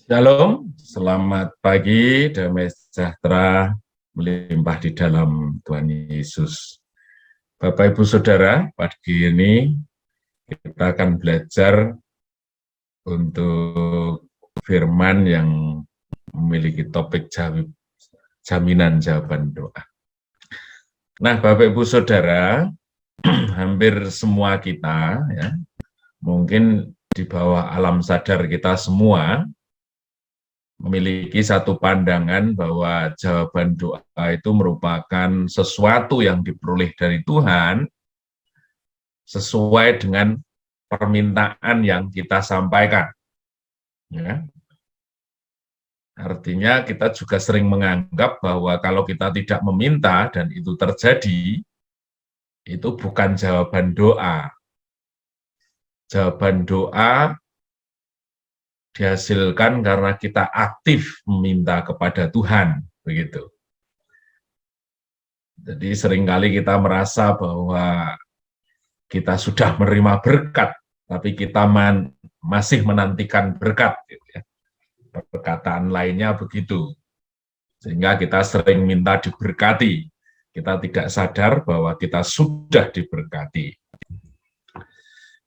Shalom, selamat pagi, damai sejahtera melimpah di dalam Tuhan Yesus. Bapak Ibu Saudara, pagi ini kita akan belajar untuk firman yang memiliki topik jaminan jawaban doa. Nah, Bapak Ibu Saudara, hampir semua kita, ya, mungkin di bawah alam sadar kita semua, memiliki satu pandangan bahwa jawaban doa itu merupakan sesuatu yang diperoleh dari Tuhan sesuai dengan permintaan yang kita sampaikan. Ya. Artinya kita juga sering menganggap bahwa kalau kita tidak meminta dan itu terjadi, itu bukan jawaban doa. Jawaban doa dihasilkan karena kita aktif meminta kepada Tuhan, begitu. Jadi seringkali kita merasa bahwa kita sudah menerima berkat, tapi kita masih menantikan berkat. Gitu ya. Perkataan lainnya begitu. Sehingga kita sering minta diberkati. Kita tidak sadar bahwa kita sudah diberkati.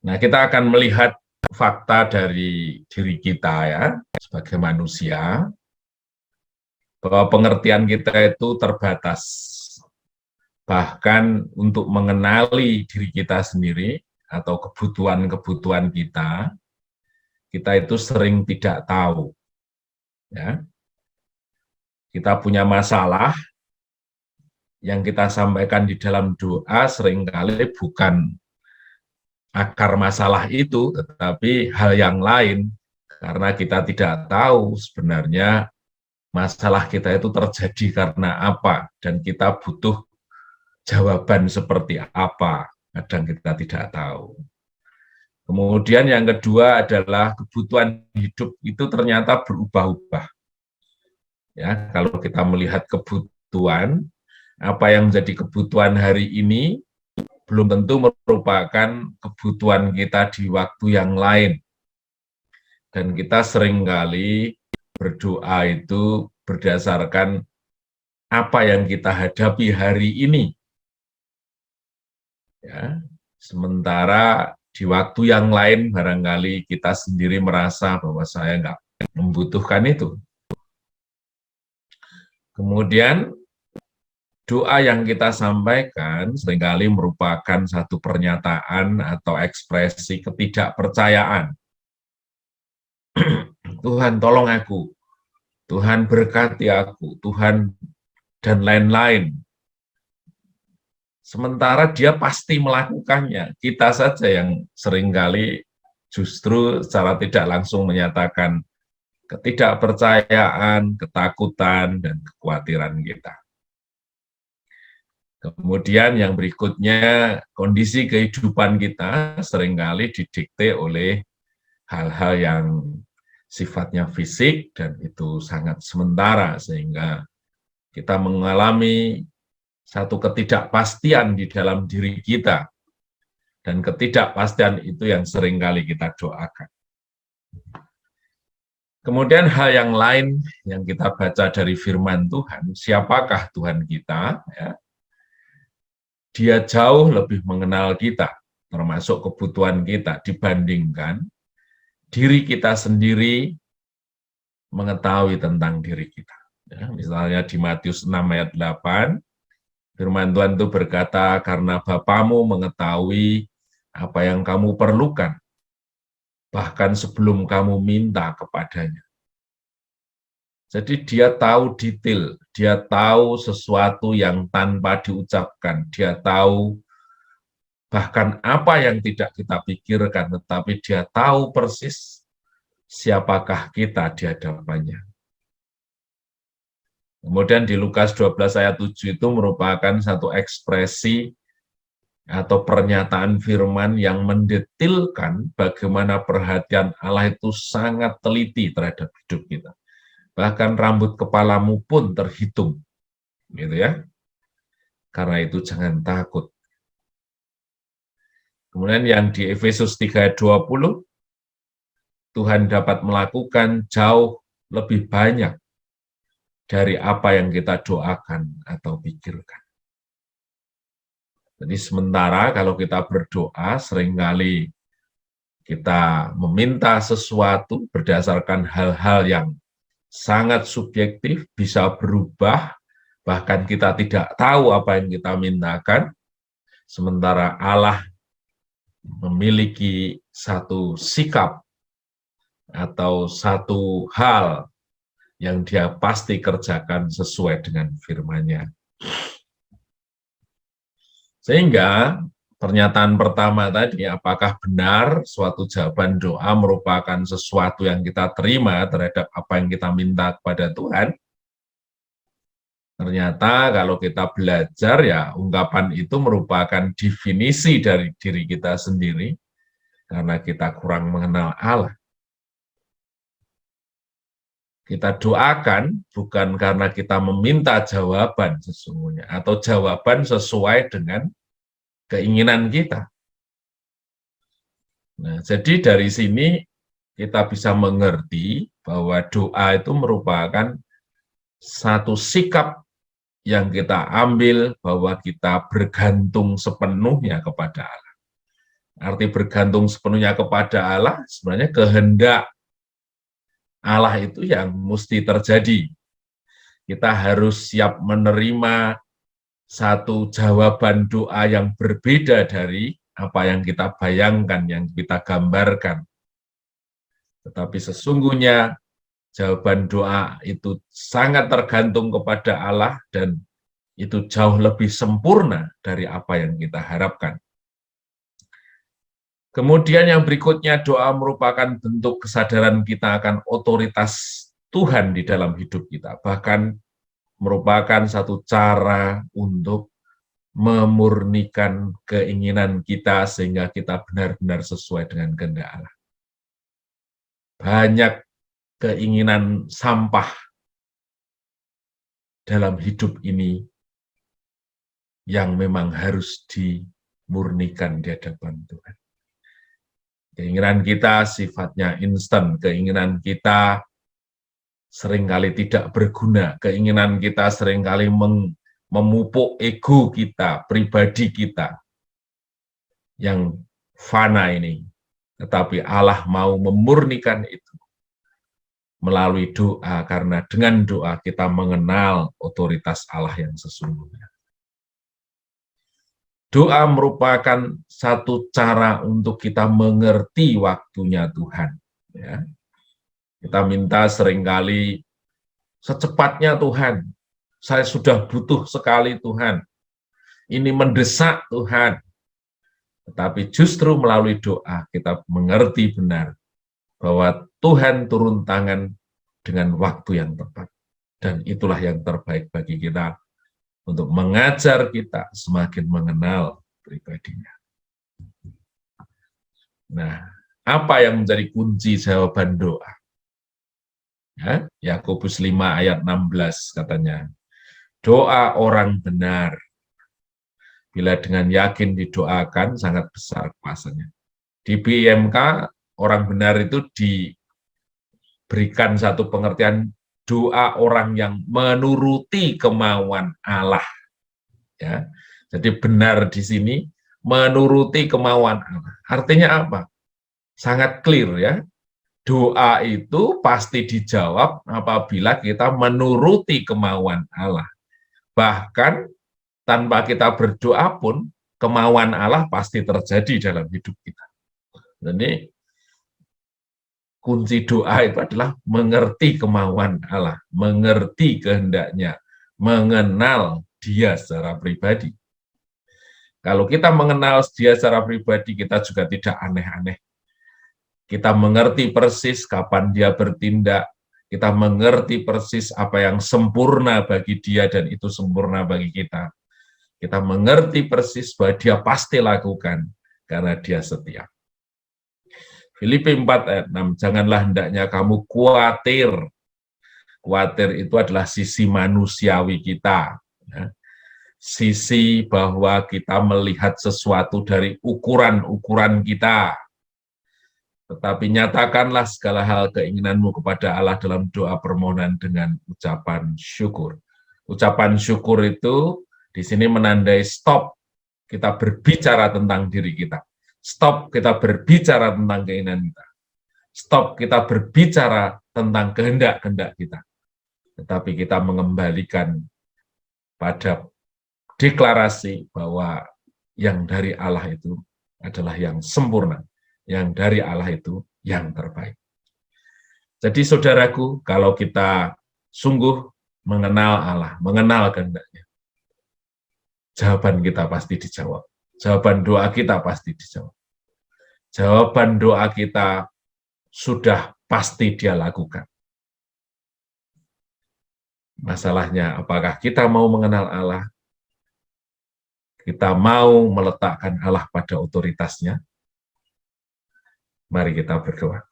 Nah, kita akan melihat fakta dari diri kita ya, sebagai manusia, bahwa pengertian kita itu terbatas. Bahkan untuk mengenali diri kita sendiri atau kebutuhan-kebutuhan kita itu sering tidak tahu. Ya. Kita punya masalah, yang kita sampaikan di dalam doa seringkali bukan akar masalah itu, tetapi hal yang lain, karena kita tidak tahu sebenarnya masalah kita itu terjadi karena apa, dan kita butuh jawaban seperti apa, kadang kita tidak tahu. Kemudian yang kedua adalah kebutuhan hidup itu ternyata berubah-ubah. Ya, kalau kita melihat kebutuhan, apa yang menjadi kebutuhan hari ini belum tentu merupakan kebutuhan kita di waktu yang lain. Dan kita seringkali berdoa itu berdasarkan apa yang kita hadapi hari ini. Ya, sementara di waktu yang lain barangkali kita sendiri merasa bahwa saya nggak membutuhkan itu. Kemudian doa yang kita sampaikan seringkali merupakan satu pernyataan atau ekspresi ketidakpercayaan. Tuhan tolong aku, Tuhan berkati aku, Tuhan dan lain-lain. Sementara dia pasti melakukannya. Kita saja yang seringkali justru secara tidak langsung menyatakan ketidakpercayaan, ketakutan, dan kekhawatiran kita. Kemudian yang berikutnya, kondisi kehidupan kita seringkali didikte oleh hal-hal yang sifatnya fisik dan itu sangat sementara, sehingga kita mengalami satu ketidakpastian di dalam diri kita, dan ketidakpastian itu yang seringkali kita doakan. Kemudian hal yang lain yang kita baca dari firman Tuhan, siapakah Tuhan kita? Ya. Dia jauh lebih mengenal kita, termasuk kebutuhan kita, dibandingkan diri kita sendiri mengetahui tentang diri kita. Ya, misalnya di Matius 6 ayat 8, firman Tuhan itu berkata, karena Bapamu mengetahui apa yang kamu perlukan, bahkan sebelum kamu minta kepadanya. Jadi dia tahu detail, dia tahu sesuatu yang tanpa diucapkan, dia tahu bahkan apa yang tidak kita pikirkan, tetapi dia tahu persis siapakah kita di hadapannya. Kemudian di Lukas 12 ayat 7 itu merupakan satu ekspresi atau pernyataan firman yang mendetilkan bagaimana perhatian Allah itu sangat teliti terhadap hidup kita. Bahkan rambut kepalamu pun terhitung. Gitu ya. Karena itu jangan takut. Kemudian yang di Efesus 3 ayat 20, Tuhan dapat melakukan jauh lebih banyak dari apa yang kita doakan atau pikirkan. Jadi sementara kalau kita berdoa, seringkali kita meminta sesuatu berdasarkan hal-hal yang sangat subjektif, bisa berubah, bahkan kita tidak tahu apa yang kita mintakan, sementara Allah memiliki satu sikap atau satu hal yang dia pasti kerjakan sesuai dengan firman-Nya. Sehingga pernyataan pertama tadi, apakah benar suatu jawaban doa merupakan sesuatu yang kita terima terhadap apa yang kita minta kepada Tuhan? Ternyata kalau kita belajar, ya ungkapan itu merupakan definisi dari diri kita sendiri, karena kita kurang mengenal Allah. Kita doakan bukan karena kita meminta jawaban sesungguhnya, atau jawaban sesuai dengan keinginan kita. Nah, jadi dari sini kita bisa mengerti bahwa doa itu merupakan satu sikap yang kita ambil bahwa kita bergantung sepenuhnya kepada Allah. Arti bergantung sepenuhnya kepada Allah sebenarnya kehendak Allah itu yang mesti terjadi. Kita harus siap menerima satu jawaban doa yang berbeda dari apa yang kita bayangkan, yang kita gambarkan. Tetapi sesungguhnya jawaban doa itu sangat tergantung kepada Allah dan itu jauh lebih sempurna dari apa yang kita harapkan. Kemudian yang berikutnya, doa merupakan bentuk kesadaran kita akan otoritas Tuhan di dalam hidup kita. Bahkan merupakan satu cara untuk memurnikan keinginan kita sehingga kita benar-benar sesuai dengan kehendak Allah. Banyak keinginan sampah dalam hidup ini yang memang harus dimurnikan di hadapan Tuhan. Keinginan kita sifatnya instan, keinginan kita seringkali tidak berguna, keinginan kita seringkali memupuk ego kita, pribadi kita yang fana ini. Tetapi Allah mau memurnikan itu melalui doa, karena dengan doa kita mengenal otoritas Allah yang sesungguhnya. Doa merupakan satu cara untuk kita mengerti waktunya Tuhan. Ya. Kita minta seringkali, secepatnya Tuhan, saya sudah butuh sekali Tuhan, ini mendesak Tuhan. Tetapi justru melalui doa kita mengerti benar bahwa Tuhan turun tangan dengan waktu yang tepat. Dan itulah yang terbaik bagi kita, untuk mengajar kita semakin mengenal pribadinya. Nah, apa yang menjadi kunci jawaban doa? Ya, Yakobus 5 ayat 16 katanya, doa orang benar, bila dengan yakin didoakan, sangat besar kuasanya. Di BMK, orang benar itu diberikan satu pengertian, doa orang yang menuruti kemauan Allah. Ya, jadi benar di sini menuruti kemauan Allah. Artinya apa? Sangat clear ya. Doa itu pasti dijawab apabila kita menuruti kemauan Allah. Bahkan tanpa kita berdoa pun kemauan Allah pasti terjadi dalam hidup kita. Jadi kunci doa itu adalah mengerti kemauan Allah, mengerti kehendaknya, mengenal Dia secara pribadi. Kalau kita mengenal Dia secara pribadi, kita juga tidak aneh-aneh. Kita mengerti persis kapan Dia bertindak, kita mengerti persis apa yang sempurna bagi Dia dan itu sempurna bagi kita. Kita mengerti persis bahwa Dia pasti lakukan karena Dia setia. Filipi 4 ayat 6, janganlah hendaknya kamu khawatir. Khawatir itu adalah sisi manusiawi kita. Ya. Sisi bahwa kita melihat sesuatu dari ukuran-ukuran kita. Tetapi nyatakanlah segala hal keinginanmu kepada Allah dalam doa permohonan dengan ucapan syukur. Ucapan syukur itu di sini menandai stop kita berbicara tentang diri kita. Stop kita berbicara tentang keinginan kita. Stop kita berbicara tentang kehendak-kehendak kita. Tetapi kita mengembalikan pada deklarasi bahwa yang dari Allah itu adalah yang sempurna. Yang dari Allah itu yang terbaik. Jadi saudaraku, kalau kita sungguh mengenal Allah, mengenal kehendaknya, jawaban kita pasti dijawab. Jawaban doa kita pasti dijawab. Jawaban doa kita sudah pasti Dia lakukan. Masalahnya, apakah kita mau mengenal Allah? Kita mau meletakkan Allah pada otoritasnya? Mari kita berdoa.